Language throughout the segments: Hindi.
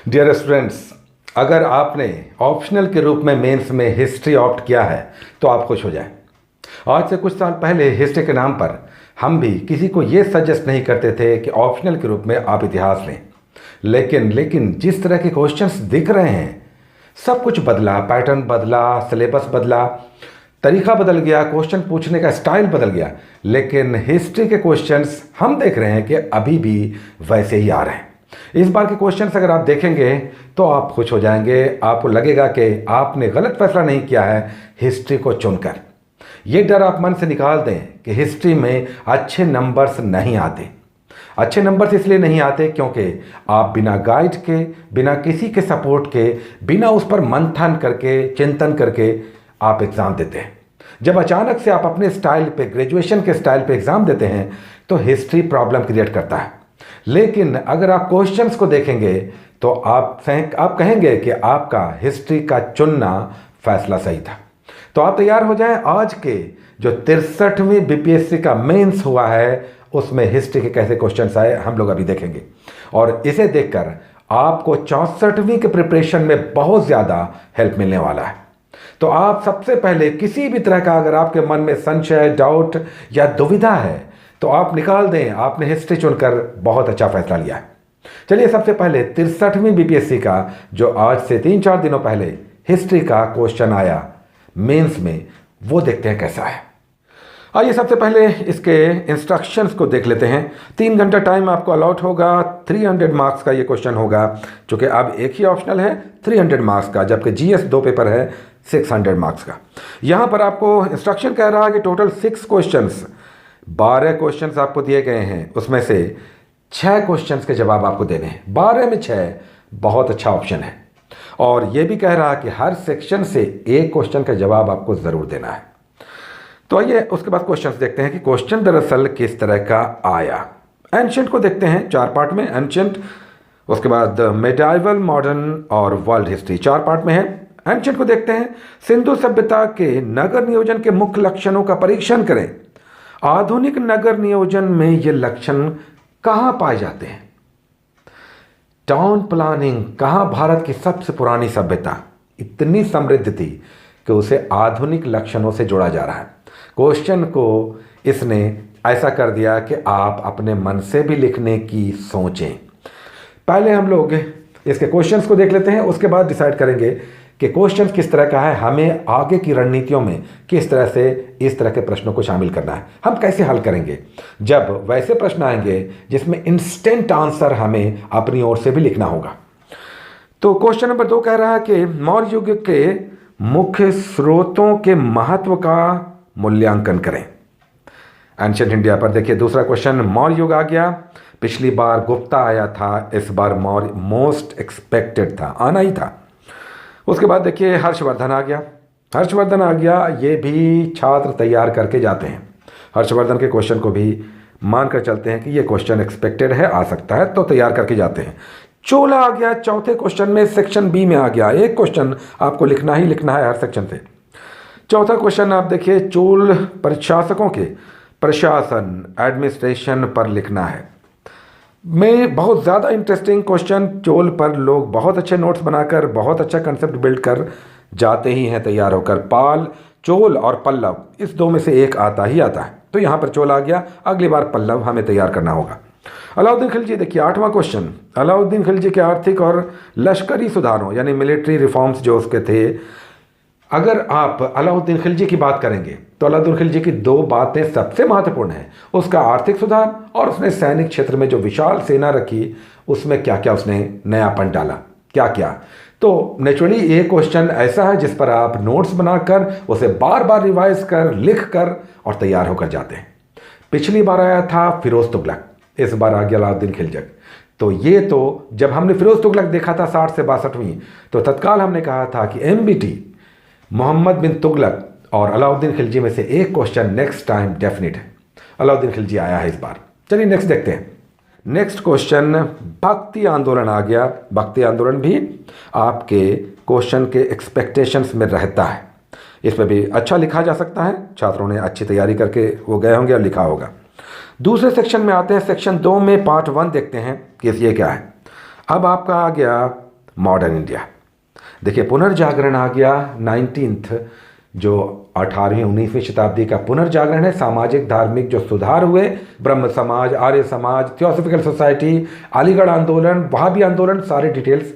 डियर स्टूडेंट्स, अगर आपने ऑप्शनल के रूप में मेंस में हिस्ट्री ऑप्ट किया है तो आप खुश हो जाएं। आज से कुछ साल पहले हिस्ट्री के नाम पर हम भी किसी को ये सजेस्ट नहीं करते थे कि ऑप्शनल के रूप में आप इतिहास लें। लेकिन जिस तरह के क्वेश्चंस दिख रहे हैं, सब कुछ बदला, पैटर्न बदला, सिलेबस बदला, तरीका बदल गया, क्वेश्चन पूछने का स्टाइल बदल गया। लेकिन हिस्ट्री के क्वेश्चंस हम देख रहे हैं कि अभी भी वैसे ही आ रहे हैं। इस बार के क्वेश्चंस अगर आप देखेंगे तो आप खुश हो जाएंगे। आपको लगेगा कि आपने गलत फैसला नहीं किया है हिस्ट्री को चुनकर। ये डर आप मन से निकाल दें कि हिस्ट्री में अच्छे नंबर्स नहीं आते। अच्छे नंबर्स इसलिए नहीं आते क्योंकि आप बिना गाइड के, बिना किसी के सपोर्ट के, बिना उस पर मंथन करके, चिंतन करके आप एग्ज़ाम देते हैं। जब अचानक से आप अपने स्टाइल पे, ग्रेजुएशन के स्टाइल पे एग्ज़ाम देते हैं तो हिस्ट्री प्रॉब्लम क्रिएट करता है। लेकिन अगर आप क्वेश्चंस को देखेंगे तो आप कहेंगे कि आपका हिस्ट्री का चुनना फैसला सही था। तो आप तैयार हो जाएं। आज के जो 63वीं बीपीएससी का मेंस हुआ है उसमें हिस्ट्री के कैसे क्वेश्चंस आए हम लोग अभी देखेंगे, और इसे देखकर आपको 64वीं के प्रिपरेशन में बहुत ज़्यादा हेल्प मिलने वाला है। तो आप सबसे पहले किसी भी तरह का अगर आपके मन में संशय, डाउट या दुविधा है तो आप निकाल दें, आपने हिस्ट्री चुनकर बहुत अच्छा फैसला लिया है। चलिए सबसे पहले 63वीं बीपीएससी का जो आज से 3-4 दिनों पहले हिस्ट्री का क्वेश्चन आया मेंस में, वो देखते हैं कैसा है। आइए सबसे पहले इसके इंस्ट्रक्शंस को देख लेते हैं। 3 घंटा टाइम आपको अलॉट होगा। 300 मार्क्स का ये क्वेश्चन होगा, चूँकि अब एक ही ऑप्शनल है 300 मार्क्स का, जबकि जीएस 2 पेपर है 600 मार्क्स का। यहाँ पर आपको इंस्ट्रक्शन कह रहा है कि टोटल 6 क्वेश्चंस, 12 क्वेश्चंस आपको दिए गए हैं, उसमें से 6 क्वेश्चंस के जवाब आपको देने हैं। 12 में 6 बहुत अच्छा ऑप्शन है। और ये भी कह रहा है कि हर सेक्शन से एक क्वेश्चन का जवाब आपको ज़रूर देना है। तो आइए उसके बाद क्वेश्चंस देखते हैं कि क्वेश्चन दरअसल किस तरह का आया। एंशिएंट को देखते हैं 4 पार्ट में, एंशिएंट, उसके बाद मिडाइवल, मॉडर्न और वर्ल्ड हिस्ट्री 4 पार्ट में है। एंशिएंट को देखते हैं, सिंधु सभ्यता के नगर नियोजन के मुख्य लक्षणों का परीक्षण करें। आधुनिक नगर नियोजन में ये लक्षण कहाँ पाए जाते हैं? टाउन प्लानिंग कहाँ भारत की सबसे पुरानी सभ्यता इतनी समृद्ध थी कि उसे आधुनिक लक्षणों से जोड़ा जा रहा है। क्वेश्चन को इसने ऐसा कर दिया कि आप अपने मन से भी लिखने की सोचें। पहले हम लोग इसके क्वेश्चंस को देख लेते हैं, उसके बाद डिसाइड करेंगे कि क्वेश्चन किस तरह का है, हमें आगे की रणनीतियों में किस तरह से इस तरह के प्रश्नों को शामिल करना है, हम कैसे हल करेंगे जब वैसे प्रश्न आएंगे जिसमें इंस्टेंट आंसर हमें अपनी ओर से भी लिखना होगा। तो क्वेश्चन नंबर 2 कह रहा है कि मौर्य युग के मुख्य स्रोतों के महत्व का मूल्यांकन करें। एंशिएंट इंडिया पर देखिए दूसरा क्वेश्चन, मौर्य युग आ गया। पिछली बार गुप्ता आया था, इस बार मौर्य मोस्ट एक्सपेक्टेड था, आना ही था। उसके बाद देखिए हर्षवर्धन आ गया। हर्षवर्धन आ गया, ये भी छात्र तैयार करके जाते हैं। हर्षवर्धन के क्वेश्चन को भी मानकर चलते हैं कि ये क्वेश्चन एक्सपेक्टेड है, आ सकता है, तो तैयार करके जाते हैं। चोला आ गया चौथे क्वेश्चन में, सेक्शन बी में आ गया। एक क्वेश्चन आपको लिखना ही लिखना है हर सेक्शन से। चौथा क्वेश्चन आप देखिए, चोल प्रशासकों के प्रशासन, एडमिनिस्ट्रेशन पर लिखना है। में बहुत ज़्यादा इंटरेस्टिंग क्वेश्चन, चोल पर लोग बहुत अच्छे नोट्स बनाकर, बहुत अच्छा कंसेप्ट बिल्ड कर जाते ही हैं तैयार होकर। पाल, चोल और पल्लव, इस 2 में से एक आता ही आता है। तो यहाँ पर चोल आ गया, अगली बार पल्लव हमें तैयार करना होगा। अलाउद्दीन खिलजी देखिए 8वां क्वेश्चन, अलाउद्दीन खिलजी के आर्थिक और लश्करी सुधारों यानी मिलिट्री रिफॉर्म्स जो उसके थे। अगर आप अलाउद्दीन खिलजी की बात करेंगे तो अलाउद्दीन खिलजी की 2 बातें सबसे महत्वपूर्ण हैं, उसका आर्थिक सुधार और उसने सैनिक क्षेत्र में जो विशाल सेना रखी उसमें क्या क्या उसने नयापन डाला, क्या क्या। तो नेचुरली ये क्वेश्चन ऐसा है जिस पर आप नोट्स बनाकर उसे बार बार रिवाइज कर, लिख कर और तैयार होकर जाते हैं। पिछली बार आया था फिरोज तुगलक, इस बार आ गया अलाउद्दीन खिलजी। तो ये तो जब हमने फिरोज तुगलक देखा था 60 से 62वीं, तो तत्काल हमने कहा था कि एमबीटी मोहम्मद बिन तुगलक और अलाउद्दीन खिलजी में से एक क्वेश्चन नेक्स्ट टाइम डेफिनेट है। अलाउद्दीन खिलजी आया है इस बार। चलिए नेक्स्ट देखते हैं। नेक्स्ट क्वेश्चन, भक्ति आंदोलन आ गया। भक्ति आंदोलन भी आपके क्वेश्चन के एक्सपेक्टेशंस में रहता है, इसमें भी अच्छा लिखा जा सकता है। छात्रों ने अच्छी तैयारी करके वो गए होंगे और लिखा होगा। दूसरे सेक्शन में आते हैं, सेक्शन 2 में पार्ट 1 देखते हैं कि ये क्या है। अब आपका आ गया मॉडर्न इंडिया। देखिए पुनर्जागरण आ गया 19th, जो 18वीं 19वीं शताब्दी का पुनर्जागरण है। सामाजिक धार्मिक जो सुधार हुए, ब्रह्म समाज, आर्य समाज, थियोसॉफिकल सोसाइटी, अलीगढ़ आंदोलन, वहाबी आंदोलन, सारे डिटेल्स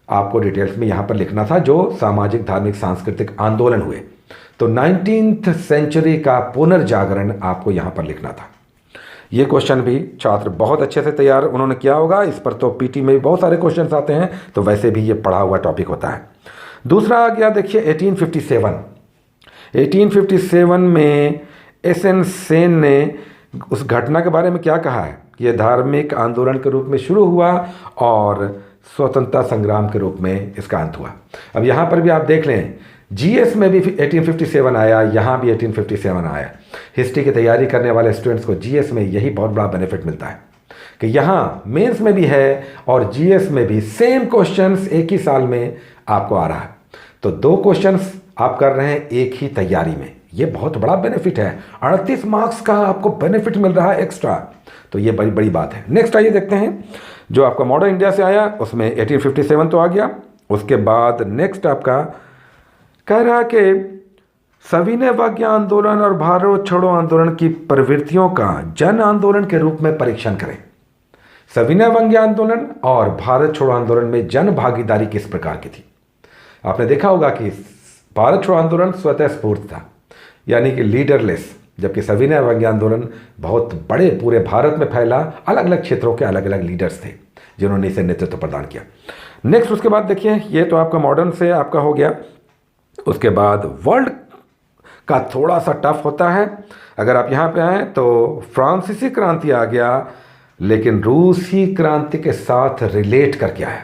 आपको डिटेल्स में यहाँ पर लिखना था जो सामाजिक धार्मिक सांस्कृतिक आंदोलन हुए। तो 19th सेंचुरी का पुनर्जागरण आपको यहाँ पर लिखना था। ये क्वेश्चन भी छात्र बहुत अच्छे से तैयार उन्होंने किया होगा। इस पर तो पीटी में भी बहुत सारे क्वेश्चंस आते हैं, तो वैसे भी ये पढ़ा हुआ टॉपिक होता है। दूसरा आ गया देखिए 1857। 1857 में एसएन सेन ने उस घटना के बारे में क्या कहा है कि यह धार्मिक आंदोलन के रूप में शुरू हुआ और स्वतंत्रता संग्राम के रूप में इसका अंत हुआ। अब यहाँ पर भी आप देख लें, जीएस में भी 1857 आया, यहाँ भी 1857 आया। हिस्ट्री की तैयारी करने वाले स्टूडेंट्स को जीएस में यही बहुत बड़ा बेनिफिट मिलता है कि यहाँ मेंस में भी है और जीएस में भी सेम क्वेश्चंस एक ही साल में आपको आ रहा है। तो 2 क्वेश्चंस आप कर रहे हैं एक ही तैयारी में, ये बहुत बड़ा बेनिफिट है। 38 मार्क्स का आपको बेनिफिट मिल रहा है एक्स्ट्रा, तो ये बड़ी बड़ी बात है। नेक्स्ट आइए देखते हैं, जो आपका मॉडर्न इंडिया से आया उसमें 1857 तो आ गया। उसके बाद नेक्स्ट आपका कह रहा है कि सविनय अवज्ञ आंदोलन और भारत छोड़ो आंदोलन की प्रवृत्तियों का जन आंदोलन के रूप में परीक्षण करें। सविनय अवज्ञ आंदोलन और भारत छोड़ो आंदोलन में जन भागीदारी किस प्रकार की थी। आपने देखा होगा कि भारत छोड़ो आंदोलन स्वतः स्फूर्त था, यानी कि लीडरलेस, जबकि सविनय अवज्ञ आंदोलन बहुत बड़े पूरे भारत में फैला, अलग अलग क्षेत्रों के अलग अलग लीडर्स थे जिन्होंने इसे नेतृत्व प्रदान किया। नेक्स्ट उसके बाद देखिए, ये तो आपका मॉडर्न से आपका हो गया। उसके बाद वर्ल्ड का थोड़ा सा टफ होता है। अगर आप यहाँ पे आए तो फ्रांसीसी क्रांति आ गया, लेकिन रूसी क्रांति के साथ रिलेट करके आया।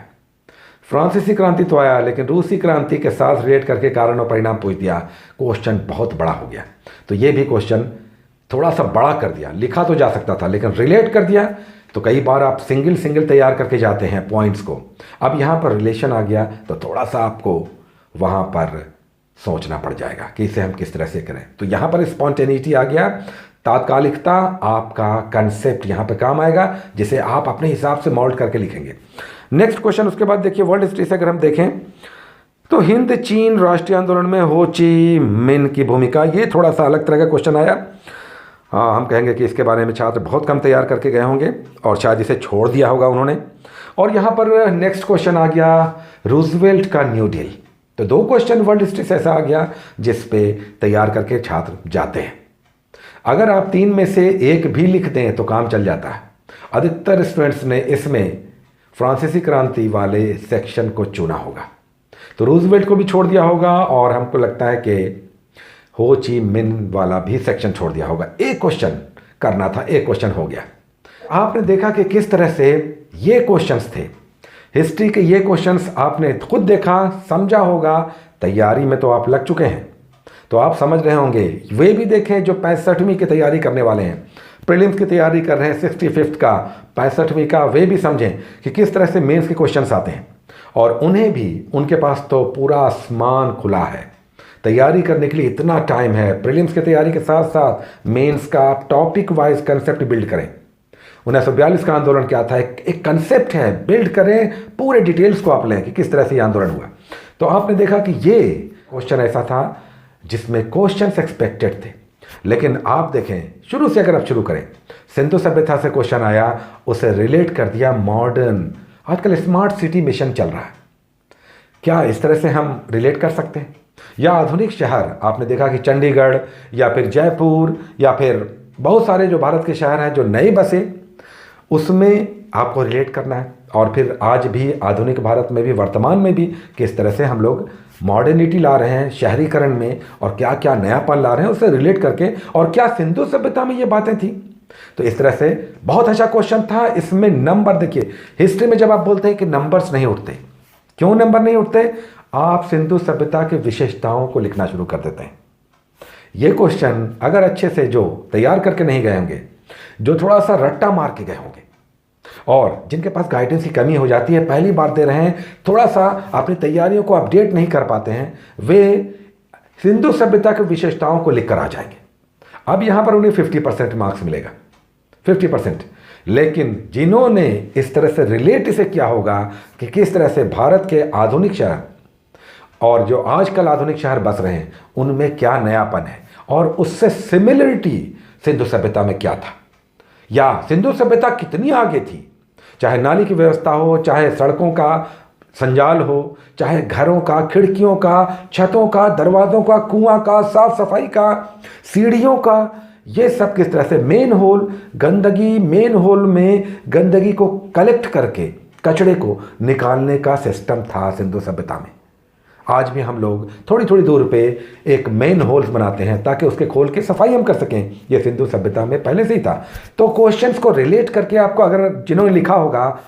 फ्रांसीसी क्रांति तो आया, लेकिन रूसी क्रांति के साथ रिलेट करके कारण और परिणाम पूछ दिया। क्वेश्चन बहुत बड़ा हो गया, तो ये भी क्वेश्चन थोड़ा सा बड़ा कर दिया। लिखा तो जा सकता था, लेकिन रिलेट कर दिया, तो कई बार आप सिंगल सिंगल तैयार करके जाते हैं पॉइंट्स को। अब यहाँ पर रिलेशन आ गया, तो थोड़ा सा आपको वहाँ पर सोचना पड़ जाएगा कि इसे हम किस तरह से करें। तो यहाँ पर स्पॉन्टेनिटी आ गया, तात्कालिकता, आपका कंसेप्ट यहाँ पे काम आएगा, जिसे आप अपने हिसाब से मॉल्ड करके लिखेंगे। नेक्स्ट क्वेश्चन उसके बाद देखिए, वर्ल्ड हिस्ट्री से अगर हम देखें तो हिंद चीन राष्ट्रीय आंदोलन में हो ची मिन की भूमिका, ये थोड़ा सा अलग तरह का क्वेश्चन आया। हाँ, हम कहेंगे कि इसके बारे में छात्र बहुत कम तैयार करके गए होंगे और शायद इसे छोड़ दिया होगा उन्होंने। और यहाँ पर नेक्स्ट क्वेश्चन आ गया रूजवेल्ट का न्यू डील। तो 2 क्वेश्चन वर्ल्ड हिस्ट्री से ऐसा आ गया जिस पे तैयार करके छात्र जाते हैं। अगर आप 3 में से 1 भी लिख दें तो काम चल जाता है। अधिकतर स्टूडेंट्स ने इसमें फ्रांसीसी क्रांति वाले सेक्शन को चुना होगा, तो रूजवेल्ट को भी छोड़ दिया होगा, और हमको लगता है कि हो ची मिन वाला भी सेक्शन छोड़ दिया होगा। एक क्वेश्चन करना था, एक क्वेश्चन हो गया। आपने देखा कि किस तरह से ये क्वेश्चन्स थे, हिस्ट्री के ये क्वेश्चंस आपने खुद देखा, समझा होगा। तैयारी में तो आप लग चुके हैं, तो आप समझ रहे होंगे। वे भी देखें जो 65वीं की तैयारी करने वाले हैं, प्रीलिम्स की तैयारी कर रहे हैं 65th का, 65वीं का, वे भी समझें कि किस तरह से मेंस के क्वेश्चंस आते हैं। और उन्हें भी, उनके पास तो पूरा आसमान खुला है, तैयारी करने के लिए इतना टाइम है। प्रीलिम्स की तैयारी के साथ साथ मेंस का आप टॉपिक वाइज कंसेप्ट बिल्ड करें। 1942 का आंदोलन क्या था, एक कंसेप्ट है, बिल्ड करें, पूरे डिटेल्स को आप लें कि किस तरह से ये आंदोलन हुआ। तो आपने देखा कि ये क्वेश्चन ऐसा था जिसमें क्वेश्चंस एक्सपेक्टेड थे, लेकिन आप देखें शुरू से, अगर आप शुरू करें, सिंधु सभ्यता से क्वेश्चन आया, उसे रिलेट कर दिया मॉडर्न। आजकल स्मार्ट सिटी मिशन चल रहा है, क्या इस तरह से हम रिलेट कर सकते हैं? या आधुनिक शहर, आपने देखा कि चंडीगढ़ या फिर जयपुर या फिर बहुत सारे जो भारत के शहर हैं जो नए बसे, उसमें आपको रिलेट करना है। और फिर आज भी आधुनिक भारत में भी, वर्तमान में भी, किस तरह से हम लोग मॉडर्निटी ला रहे हैं शहरीकरण में, और क्या क्या नयापन ला रहे हैं उससे रिलेट करके, और क्या सिंधु सभ्यता में ये बातें थी। तो इस तरह से बहुत अच्छा क्वेश्चन था। इसमें नंबर देखिए, हिस्ट्री में जब आप बोलते हैं कि नंबर्स नहीं उठते, क्यों नंबर नहीं उठते? आप सिंधु सभ्यता की विशेषताओं को लिखना शुरू कर देते हैं। ये क्वेश्चन अगर अच्छे से जो तैयार करके नहीं गए होंगे, जो थोड़ा सा रट्टा मार के गए होंगे, और जिनके पास गाइडेंस की कमी हो जाती है, पहली बार दे रहे हैं, थोड़ा सा अपनी तैयारियों को अपडेट नहीं कर पाते हैं, वे सिंधु सभ्यता की विशेषताओं को लिखकर आ जाएंगे। अब यहाँ पर उन्हें 50% मार्क्स मिलेगा, 50%। लेकिन जिन्होंने इस तरह से रिलेट इसे किया होगा कि किस तरह से भारत के आधुनिक शहर और जो आजकल आधुनिक शहर बस रहे हैं उनमें क्या नयापन है और उससे सिमिलरिटी सिंधु सभ्यता में क्या था, या सिंधु सभ्यता कितनी आगे थी, चाहे नाली की व्यवस्था हो, चाहे सड़कों का संजाल हो, चाहे घरों का, खिड़कियों का, छतों का, दरवाज़ों का, कुआं का, साफ सफाई का, सीढ़ियों का, ये सब किस तरह से मेन होल में गंदगी को कलेक्ट करके कचड़े को निकालने का सिस्टम था सिंधु सभ्यता में। आज भी हम लोग थोड़ी थोड़ी दूर पे एक मेन होल्स बनाते हैं ताकि उसके खोल के सफाई हम कर सकें। ये सिंधु सभ्यता में पहले से ही था। तो क्वेश्चंस को रिलेट करके आपको, अगर जिन्होंने लिखा होगा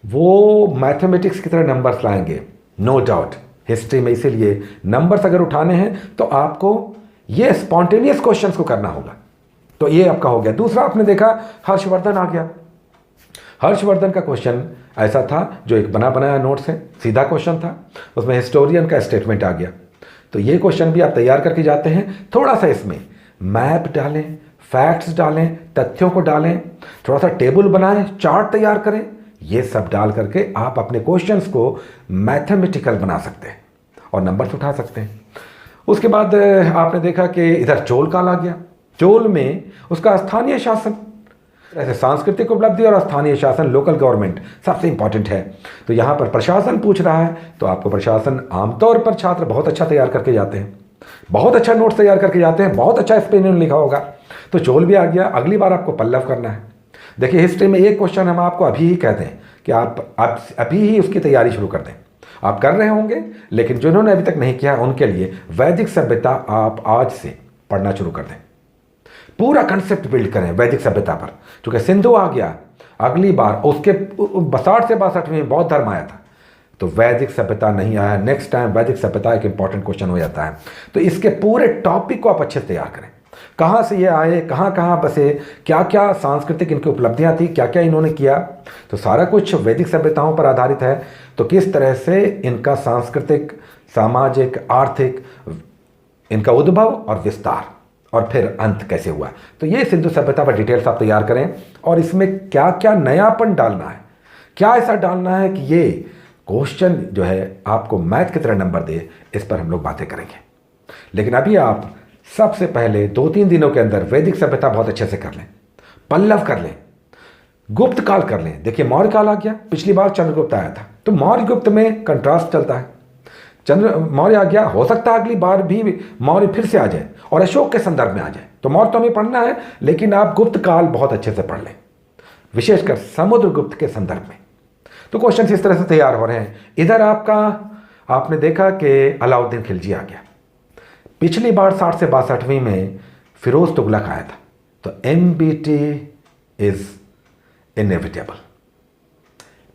वो मैथमेटिक्स की तरह नंबर्स लाएंगे, नो डाउट। हिस्ट्री में इसीलिए नंबर्स अगर उठाने हैं तो आपको ये स्पॉन्टेनियस क्वेश्चंस को करना होगा। तो ये आपका हो गया। दूसरा आपने देखा हर्षवर्धन आ गया। हर्षवर्धन का क्वेश्चन ऐसा था जो एक बना बनाया नोट्स है, सीधा क्वेश्चन था, उसमें हिस्टोरियन का स्टेटमेंट आ गया। तो ये क्वेश्चन भी आप तैयार करके जाते हैं, थोड़ा सा इसमें मैप डालें, फैक्ट्स डालें, तथ्यों को डालें, थोड़ा सा टेबल बनाएं, चार्ट तैयार करें, ये सब डाल करके आप अपने क्वेश्चंस को मैथमेटिकल बना सकते हैं और नंबर्स उठा सकते हैं। उसके बाद आपने देखा कि इधर चोल काल आ गया। चोल में उसका स्थानीय शासन, ऐसे सांस्कृतिक उपलब्धि और स्थानीय शासन, लोकल गवर्नमेंट सबसे इंपॉर्टेंट है। तो यहाँ पर प्रशासन पूछ रहा है तो आपको प्रशासन, आमतौर पर छात्र बहुत अच्छा तैयार करके जाते हैं, बहुत अच्छा नोट्स तैयार करके जाते हैं, बहुत अच्छा स्पेन में लिखा होगा। तो चोल भी आ गया। अगली बार आपको पल्लव करना है। देखिए हिस्ट्री में एक क्वेश्चन हम आपको अभी ही कहते हैं कि आप अभी ही उसकी तैयारी शुरू कर दें। आप कर रहे होंगे, लेकिन जिन्होंने अभी तक नहीं किया उनके लिए वैदिक सभ्यता आप आज से पढ़ना शुरू कर दें। पूरा कंसेप्ट बिल्ड करें वैदिक सभ्यता पर, क्योंकि सिंधु आ गया। अगली बार उसके 62 से 62 में बौद्ध धर्म आया था, तो वैदिक सभ्यता नहीं आया। नेक्स्ट टाइम वैदिक सभ्यता एक इंपॉर्टेंट क्वेश्चन हो जाता है। तो इसके पूरे टॉपिक को आप अच्छे से तैयार करें। कहाँ से ये आए, कहाँ कहाँ बसे, क्या क्या सांस्कृतिक इनकी उपलब्धियाँ थी, क्या क्या इन्होंने किया, तो सारा कुछ वैदिक सभ्यताओं पर आधारित है। तो किस तरह से इनका सांस्कृतिक, सामाजिक, आर्थिक, इनका उद्भव और विस्तार और फिर अंत कैसे हुआ। तो ये सिंधु सभ्यता पर डिटेल्स आप तैयार करें और इसमें क्या क्या नयापन डालना है, क्या ऐसा डालना है कि ये क्वेश्चन जो है आपको मैथ की तरह नंबर दे, इस पर हम लोग बातें करेंगे। लेकिन अभी आप सबसे पहले 2-3 दिनों के अंदर वैदिक सभ्यता बहुत अच्छे से कर लें, पल्लव कर लें, गुप्त काल कर लें। देखिए मौर्य काल आ गया, पिछली बार चंद्रगुप्त आया था, तो मौर्य गुप्त में कंट्रास्ट चलता है। मौर्य आ गया, हो सकता है अगली बार भी मौर्य फिर से आ जाए और अशोक के संदर्भ में आ जाए। तो मौर्य तो हमें पढ़ना है, लेकिन आप गुप्त काल बहुत अच्छे से पढ़ लें, विशेषकर समुद्रगुप्त के संदर्भ में। तो क्वेश्चन इस तरह से तैयार हो रहे हैं। इधर आपने देखा कि अलाउद्दीन खिलजी आ गया। पिछली बार 60 से 62वीं में फिरोज तुगलक आया था। तो MBT इज इनएविटेबल।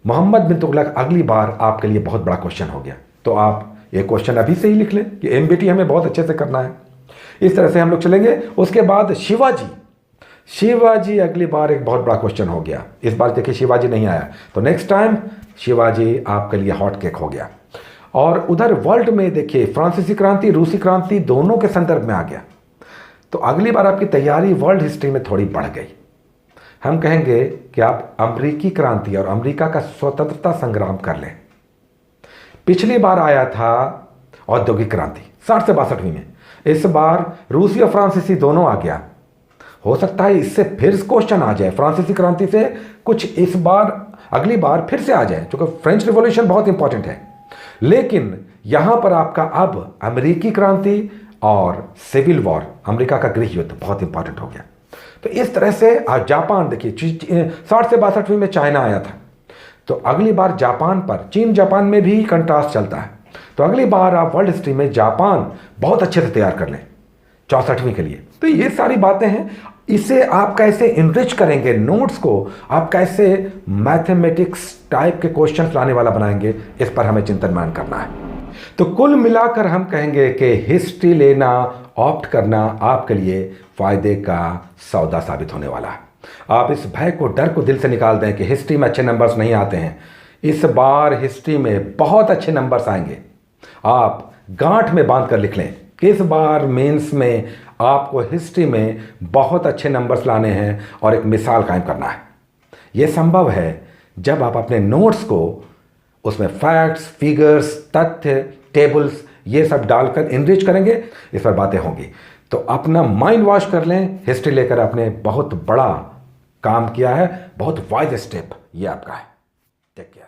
मोहम्मद बिन तुगलक अगली बार आपके लिए बहुत बड़ा क्वेश्चन हो गया। तो आप ये क्वेश्चन अभी से ही लिख लें कि MBT हमें बहुत अच्छे से करना है। इस तरह से हम लोग चलेंगे। उसके बाद शिवाजी अगली बार एक बहुत बड़ा क्वेश्चन हो गया। इस बार देखिए शिवाजी नहीं आया, तो नेक्स्ट टाइम शिवाजी आपके लिए हॉट केक हो गया। और उधर वर्ल्ड में देखिए फ्रांसीसी क्रांति, रूसी क्रांति दोनों के संदर्भ में आ गया। तो अगली बार आपकी तैयारी वर्ल्ड हिस्ट्री में थोड़ी बढ़ गई। हम कहेंगे कि आप अमेरिकी क्रांति और अमेरिका का स्वतंत्रता संग्राम कर लें। पिछली बार आया था औद्योगिक क्रांति 60 से 62वीं में, इस बार रूसी और फ्रांसीसी दोनों आ गया। हो सकता है इससे फिर क्वेश्चन आ जाए, फ्रांसीसी क्रांति से कुछ इस बार अगली बार फिर से आ जाए, क्योंकि फ्रेंच रिवॉल्यूशन बहुत इंपॉर्टेंट है। लेकिन यहां पर आपका अब अमेरिकी क्रांति और सिविल वॉर, अमेरिका का गृह युद्ध बहुत इंपॉर्टेंट हो गया। तो इस तरह से आप जापान देखिए, 60 से 62वीं में चाइना आया था, तो अगली बार जापान पर, चीन जापान में भी कंट्रास्ट चलता है। तो अगली बार आप वर्ल्ड हिस्ट्री में जापान बहुत अच्छे से तैयार कर लें 64वीं के लिए। तो ये सारी बातें हैं। इसे आप कैसे इनरिच करेंगे, नोट्स को आप कैसे मैथमेटिक्स टाइप के क्वेश्चंस लाने वाला बनाएंगे, इस पर हमें चिंतन करना है। तो कुल मिलाकर हम कहेंगे कि हिस्ट्री लेना, ऑप्ट करना आपके लिए फायदे का सौदा साबित होने वाला है। आप इस भय को, डर को दिल से निकाल दें कि हिस्ट्री में अच्छे नंबर्स नहीं आते हैं। इस बार हिस्ट्री में बहुत अच्छे नंबर्स आएंगे। आप गांठ में बांध कर लिख लें कि इस बार मेंस में आपको हिस्ट्री में बहुत अच्छे नंबर्स लाने हैं और एक मिसाल कायम करना है। ये संभव है जब आप अपने नोट्स को उसमें फैक्ट्स, फिगर्स, तथ्य, टेबल्स ये सब डालकर इनरिच करेंगे, इस पर बातें होंगी। तो अपना माइंड वॉश कर लें, हिस्ट्री लेकर आपने बहुत बड़ा काम किया है, बहुत वाइज स्टेप ये आपका है। Take care.